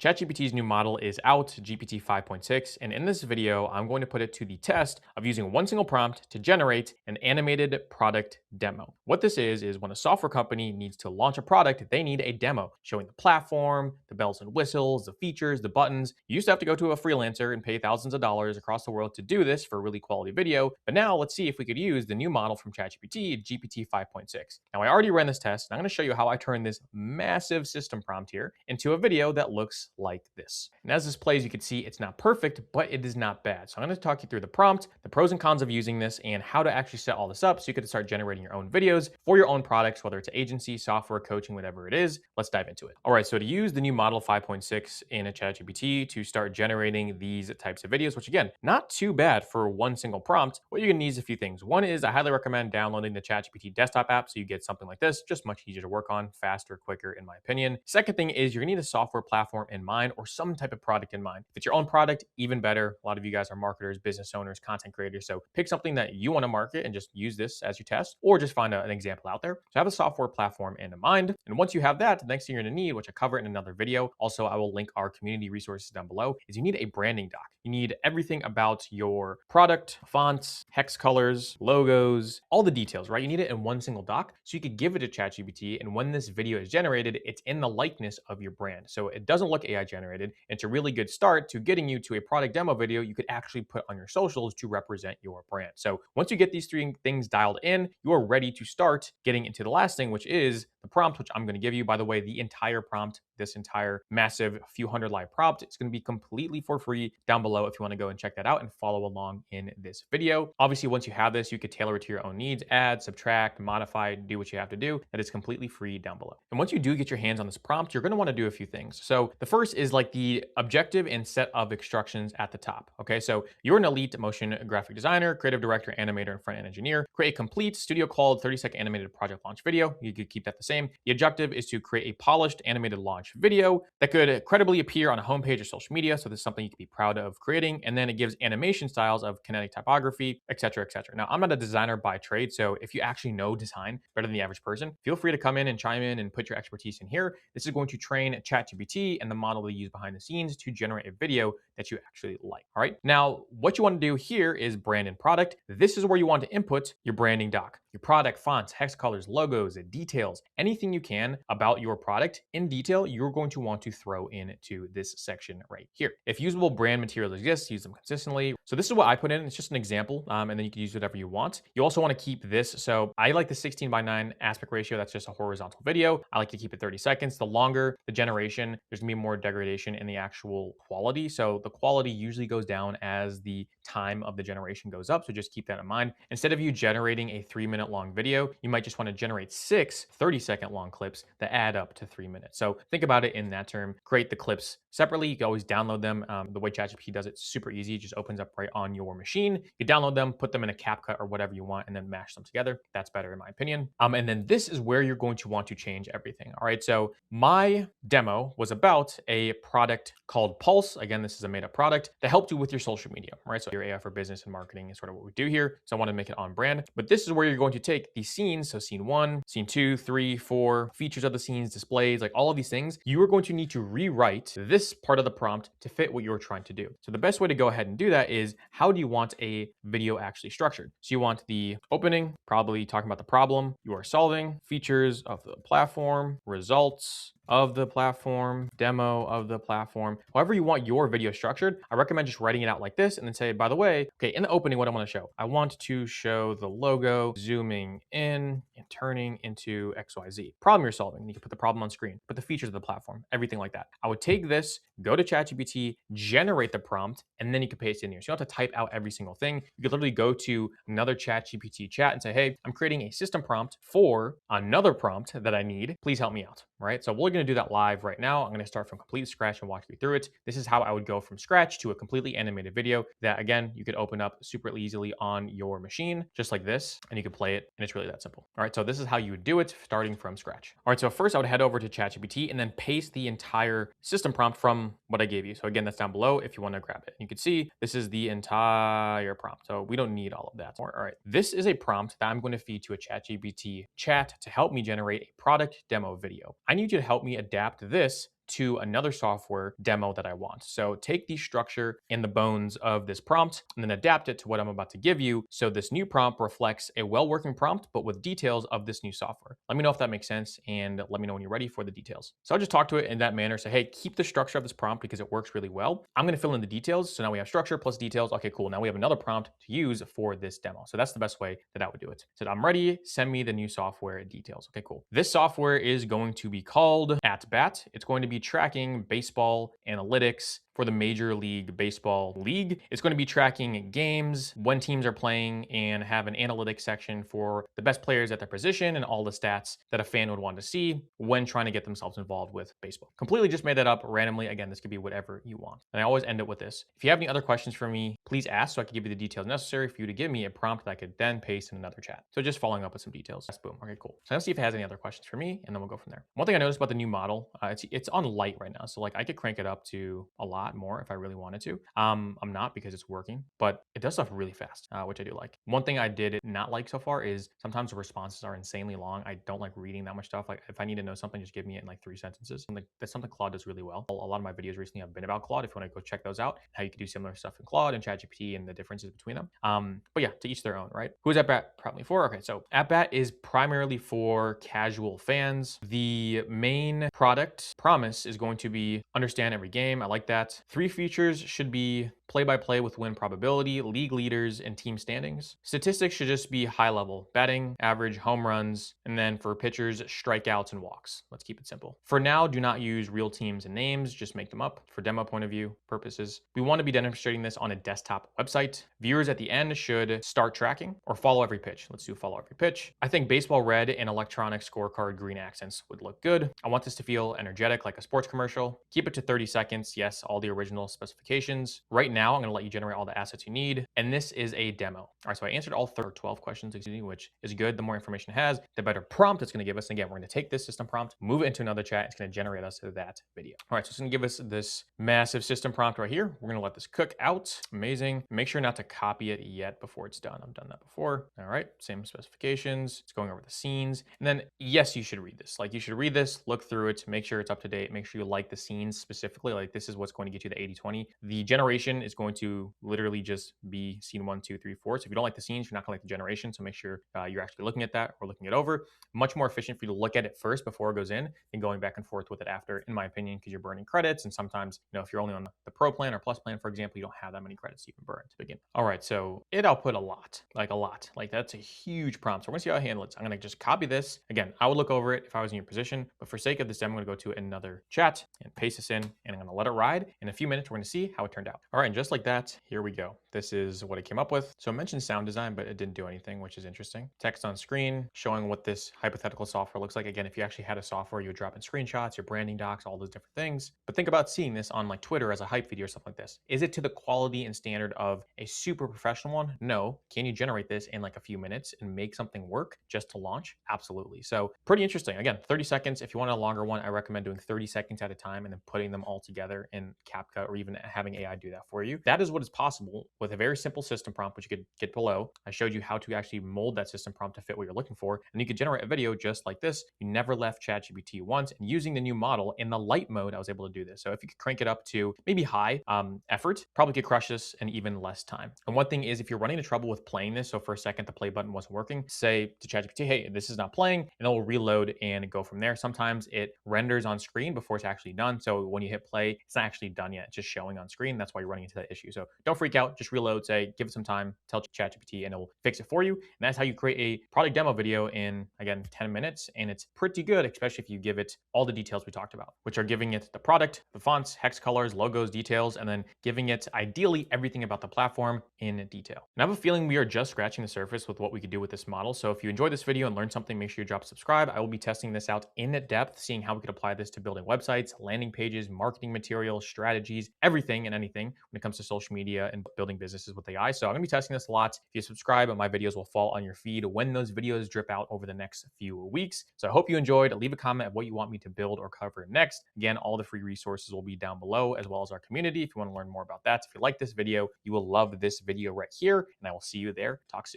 ChatGPT's new model is out, GPT 5.6, and in this video, I'm going to put it to the test of using one single prompt to generate an animated product demo. What this is when a software company needs to launch a product, they need a demo showing the platform, the bells and whistles, the features, the buttons. You used to have to go to a freelancer and pay thousands of dollars across the world to do this for really quality video, but now let's see if we could use the new model from ChatGPT, GPT 5.6. Now, I already ran this test, and I'm going to show you how I turn this massive system prompt here into a video that looks like this. And as this plays, you can see it's not perfect, but it is not bad. So I'm going to talk you through the prompt, the pros and cons of using this, and how to actually set all this up so you can start generating your own videos for your own products, whether it's agency, software, coaching, whatever it is. Let's dive into it. All right, so to use the new model 5.6 in a ChatGPT to start generating these types of videos, which again, not too bad for one single prompt, what you're going to need is a few things. One is I highly recommend downloading the ChatGPT desktop app so you get something like this, just much easier to work on, faster, quicker, in my opinion. Second thing is you're going to need a software platform in mind or some type of product in mind. If it's your own product, even better. A lot of you guys are marketers, business owners, content creators. So pick something that you want to market and just use this as your test, or just find an example out there. So have a software platform in mind. And once you have that, the next thing you're going to need, which I cover in another video, also I will link our community resources down below, is you need a branding doc. You need everything about your product, fonts, hex colors, logos, all the details, right? You need it in one single doc so you could give it to ChatGPT. And when this video is generated, it's in the likeness of your brand. So it doesn't look AI generated. It's a really good start to getting you to a product demo video you could actually put on your socials to represent your brand. So once you get these three things dialed in, you are ready to start getting into the last thing, which is the prompt, which I'm going to give you. By the way, the entire prompt, this entire massive few hundred line prompt, it's going to be completely for free down below if you want to go and check that out and follow along in this video. Obviously, once you have this, you could tailor it to your own needs, add, subtract, modify, do what you have to do. That is completely free down below. And once you do get your hands on this prompt, you're going to want to do a few things. So the first is like the objective and set of instructions at the top. Okay, so you're an elite motion graphic designer, creative director, animator, and front end engineer. Create a complete studio called 30-second animated project launch video. You could keep that the same. The objective is to create a polished animated launch video that could credibly appear on a homepage or social media. So this is something you can be proud of creating. And then it gives animation styles of kinetic typography, etc., etc. Now, I'm not a designer by trade, so if you actually know design better than the average person, feel free to come in and chime in and put your expertise in here. This is going to train ChatGPT and the model they use behind the scenes to generate a video that you actually like. All right. Now, what you want to do here is brand and product. This is where you want to input your branding doc, your product, fonts, hex colors, logos, details, anything you can about your product in detail, you're going to want to throw into this section right here. If usable brand materials exist, use them consistently. So this is what I put in. It's just an example, and then you can use whatever you want. You also want to keep this. So I like the 16:9 aspect ratio. That's just a horizontal video. I like to keep it 30 seconds. The longer the generation, there's gonna be more degradation in the actual quality. So the quality usually goes down as the time of the generation goes up. So just keep that in mind. Instead of you generating a 3-minute long video, you might just want to generate 6 30-second long clips that add up to 3 minutes. So think about it in that term. Create the clips separately. You can always download them. The way ChatGPT does it, super easy. It just opens up right on your machine. You download them, put them in a CapCut or whatever you want, and then mash them together. That's better in my opinion. And then this is where you're going to want to change everything. All right. So my demo was about a product called Pulse. Again, this is a made-up product that helped you with your social media, right? So your AI for business and marketing is sort of what we do here. So I want to make it on brand. But this is where you're going to take these scenes. So scene 1, scene 2, 3, 4, features of the scenes, displays, like all of these things. You are going to need to rewrite this part of the prompt to fit what you're trying to do. So the best way to go ahead and do that is how do you want a video actually structured? So you want the opening, probably talking about the problem you are solving, features of the platform, results of the platform, demo of the platform, however you want your video structured. I recommend just writing it out like this and then say, by the way, okay, in the opening, what I want to show, I want to show the logo zooming in and turning into XYZ. Problem you're solving. You can put the problem on screen, put the features of the platform, everything like that. I would take this, go to ChatGPT, generate the prompt, and then you can paste it in here. So you don't have to type out every single thing. You could literally go to another ChatGPT chat and say, hey, I'm creating a system prompt for another prompt that I need. Please help me out. Right. So we're going to do that live right now. I'm going to start from complete scratch and walk you through it. This is how I would go from scratch to a completely animated video that, again, you could open up super easily on your machine, just like this, and you can play it. And it's really that simple. All right. So this is how you would do it starting from scratch. All right. So first I would head over to ChatGPT and then paste the entire system prompt from what I gave you. So again, that's down below if you want to grab it. You can see this is the entire prompt. So we don't need all of that. All right. This is a prompt that I'm going to feed to a ChatGPT chat to help me generate a product demo video. I need you to help me adapt this to another software demo that I want. So take the structure and the bones of this prompt and then adapt it to what I'm about to give you. So this new prompt reflects a well-working prompt, but with details of this new software. Let me know if that makes sense and let me know when you're ready for the details. So I'll just talk to it in that manner. Say, hey, keep the structure of this prompt because it works really well. I'm going to fill in the details. So now we have structure plus details. Okay, cool. Now we have another prompt to use for this demo. So that's the best way that I would do it. So I'm ready. Send me the new software details. Okay, cool. This software is going to be called @Bat. It's going to be tracking baseball analytics for the Major League Baseball League. It's going to be tracking games, when teams are playing, and have an analytics section for the best players at their position and all the stats that a fan would want to see when trying to get themselves involved with baseball. Completely just made that up randomly. Again, this could be whatever you want. And I always end it with this. If you have any other questions for me, please ask so I can give you the details necessary for you to give me a prompt that I could then paste in another chat. So just following up with some details. Yes, boom. Okay, cool. So let's see if it has any other questions for me, and then we'll go from there. One thing I noticed about the new model, it's on light right now. So like I could crank it up to a lot more if I really wanted to. I'm not because it's working, but it does stuff really fast, which I do like. One thing I did not like so far is sometimes the responses are insanely long. I don't like reading that much stuff. Like if I need to know something, just give me it in like 3 sentences. And like that's something Claude does really well. A lot of my videos recently have been about Claude. If you want to go check those out, how you can do similar stuff in Claude and ChatGPT and the differences between them. But yeah, to each their own, right? Who is @Bat probably for? Okay, so @Bat is primarily for casual fans. The main product promise is going to be understand every game. I like that. 3 features should be play-by-play with win probability, league leaders, and team standings. Statistics should just be high level, batting, average, home runs, and then for pitchers, strikeouts and walks. Let's keep it simple. For now, do not use real teams and names, just make them up for demo point of view purposes. We want to be demonstrating this on a desktop website. Viewers at the end should start tracking or follow every pitch. Let's do follow every pitch. I think baseball red and electronic scorecard green accents would look good. I want this to feel energetic like a sports commercial. Keep it to 30 seconds. Yes, all the original specifications. Right now, I'm going to let you generate all the assets you need. And this is a demo. All right, so I answered all 12 questions, which is good. The more information it has, the better prompt it's going to give us. And again, we're going to take this system prompt, move it into another chat. It's going to generate us that video. All right, so it's going to give us this massive system prompt right here. We're going to let this cook out. Amazing. Make sure not to copy it yet before it's done. I've done that before. All right, same specifications. It's going over the scenes. And then, yes, you should read this. Like you should read this, look through it, make sure it's up to date, make sure you like the scenes specifically. Like this is what's going to get you the 80-20. The generation is going to literally just be scene 1, 2, 3, 4. So if you don't like the scenes, you're not going to like the generation. So make sure you're actually looking at that or looking it over. Much more efficient for you to look at it first before it goes in than going back and forth with it after, in my opinion, because you're burning credits. And sometimes, if you're only on the pro plan or plus plan, for example, you don't have that many credits you can burn to begin. All right, so it output a lot. Like that's a huge prompt. So we're gonna see how I handle it. So I'm gonna just copy this. Again, I would look over it if I was in your position, but for sake of this demo, I'm gonna go to another chat and paste this in, and I'm gonna let it ride. In a few minutes, we're gonna see how it turned out. All right, and just like that, here we go. This is what I came up with. So I mentioned sound design, but it didn't do anything, which is interesting. Text on screen, showing what this hypothetical software looks like. Again, if you actually had a software, you would drop in screenshots, your branding docs, all those different things. But think about seeing this on like Twitter as a hype video or something like this. Is it to the quality and standard of a super professional one? No. Can you generate this in like a few minutes and make something work just to launch? Absolutely. So pretty interesting. Again, 30 seconds. If you want a longer one, I recommend doing 30 seconds at a time and then putting them all together in CapCut or even having AI do that for you. That is what is possible with a very simple system prompt, which you could get below. I showed you how to actually mold that system prompt to fit what you're looking for. And you could generate a video just like this. You never left ChatGPT once. And using the new model in the light mode, I was able to do this. So if you could crank it up to maybe high effort, probably could crush this in even less time. And one thing is if you're running into trouble with playing this, so for a second the play button wasn't working, say to ChatGPT, hey, this is not playing, and it will reload and go from there. Sometimes it renders on screen before it's actually done. So when you hit play, it's not actually done yet. It's just showing on screen. That's why you're running into that issue. So don't freak out, just reload, say, give it some time, tell ChatGPT, and it will fix it for you. And that's how you create a product demo video in, again, 10 minutes. And it's pretty good, especially if you give it all the details we talked about, which are giving it the product, the fonts, hex colors, logos, details, and then giving it ideally everything about the platform in detail. And I have a feeling we are just scratching the surface with what we could do with this model. So if you enjoyed this video and learned something, make sure you drop subscribe. I will be testing this out in depth, seeing how we could apply this to building websites, landing pages, marketing materials, strategies, everything and anything when it comes to social media and building businesses with AI. So I'm gonna be testing this a lot. If you subscribe, my videos will fall on your feed when those videos drip out over the next few weeks. So I hope you enjoyed. Leave a comment of what you want me to build or cover next. Again, all the free resources will be down below, as well as our community if you want to learn more about that. If you like this video, you will love this video right here, and I will see you there. Talk soon.